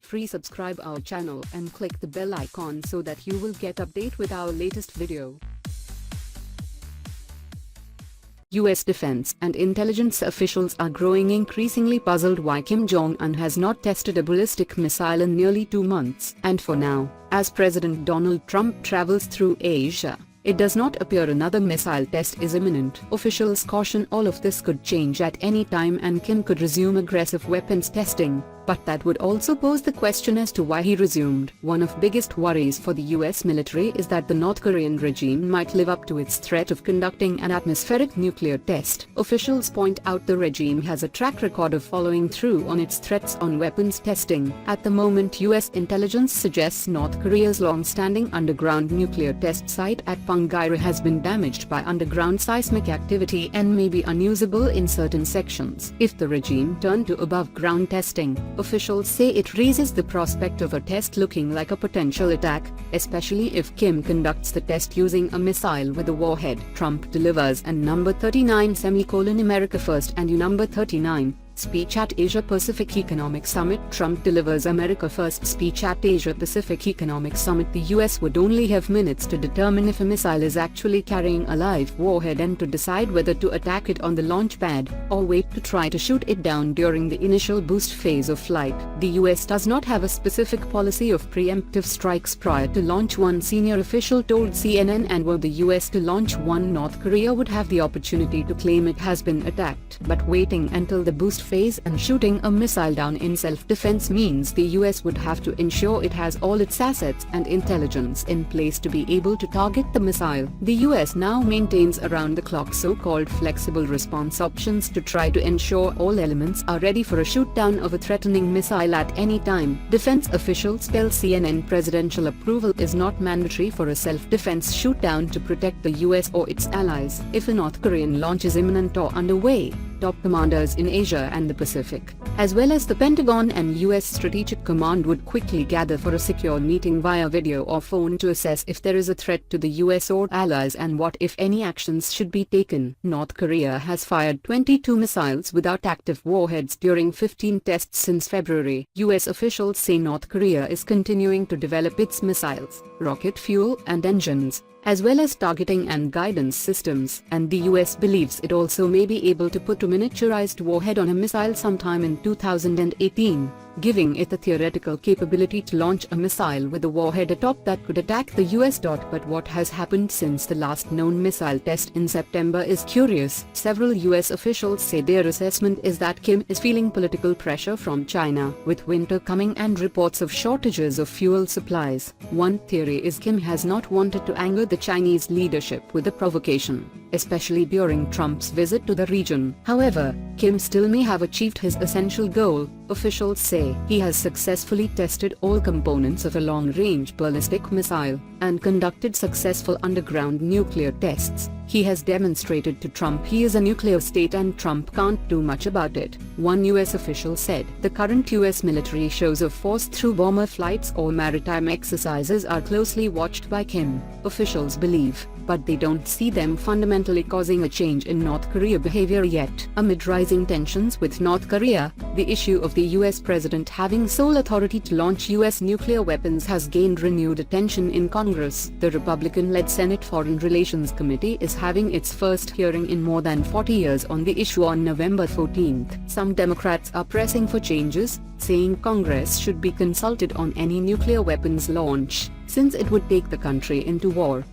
free. Subscribe our channel and click the bell icon so that you will get update with our latest video. US defense and intelligence officials are growing increasingly puzzled why Kim Jong-un has not tested a ballistic missile in nearly 2 months. And for now, as President Donald Trump travels through Asia, it does not appear another missile test is imminent. Officials caution all of this could change at any time and Kim could resume aggressive weapons testing, but that would also pose the question as to why he resumed. One of biggest worries for the US military is that the North Korean regime might live up to its threat of conducting an atmospheric nuclear test. Officials point out the regime has a track record of following through on its threats on weapons testing. At the moment, US intelligence suggests North Korea's long-standing underground nuclear test site at Punggye-ri has been damaged by underground seismic activity and may be unusable in certain sections. If the regime turned to above-ground testing, officials say it raises the prospect of a test looking like a potential attack, especially if Kim conducts the test using a missile with a warhead. Trump delivers an number 39 America First and number 39 speech at Asia-Pacific Economic Summit. Trump delivers America First speech at Asia-Pacific Economic Summit. The US would only have minutes to determine if a missile is actually carrying a live warhead and to decide whether to attack it on the launch pad, or wait to try to shoot it down during the initial boost phase of flight. The US does not have a specific policy of preemptive strikes prior to launch, one senior official told CNN, and were the US to launch one, North Korea would have the opportunity to claim it has been attacked. But waiting until the boost phase and shooting a missile down in self-defense means the US would have to ensure it has all its assets and intelligence in place to be able to target the missile. The US now maintains around-the-clock so-called flexible response options to try to ensure all elements are ready for a shoot-down of a threatening missile at any time. Defense officials tell CNN presidential approval is not mandatory for a self-defense shoot-down to protect the US or its allies. If a North Korean launch is imminent or underway, top commanders in Asia and the Pacific, as well as the Pentagon and US Strategic Command, would quickly gather for a secure meeting via video or phone to assess if there is a threat to the US or allies and what, if any, actions should be taken. North Korea has fired 22 missiles without active warheads during 15 tests since February. US officials say North Korea is continuing to develop its missiles, rocket fuel and engines, as well as targeting and guidance systems, and the US believes it also may be able to put a miniaturized warhead on a missile sometime in 2018, giving it the theoretical capability to launch a missile with a warhead atop that could attack the US. But what has happened since the last known missile test in September is curious. Several US officials say their assessment is that Kim is feeling political pressure from China, with winter coming and reports of shortages of fuel supplies. One theory is Kim has not wanted to anger the Chinese leadership with a provocation, especially during Trump's visit to the region. However, Kim still may have achieved his essential goal. Officials say he has successfully tested all components of a long-range ballistic missile and conducted successful underground nuclear tests. He has demonstrated to Trump he is a nuclear state and Trump can't do much about it, one US official said. The current US military shows of force through bomber flights or maritime exercises are closely watched by Kim, officials believe, but they don't see them fundamentally causing a change in North Korea behavior yet. Amid rising tensions with North Korea, the issue of the US president having sole authority to launch US nuclear weapons has gained renewed attention in Congress. The Republican-led Senate Foreign Relations Committee is having its first hearing in more than 40 years on the issue on November 14th. Some Democrats are pressing for changes, saying Congress should be consulted on any nuclear weapons launch, since it would take the country into war.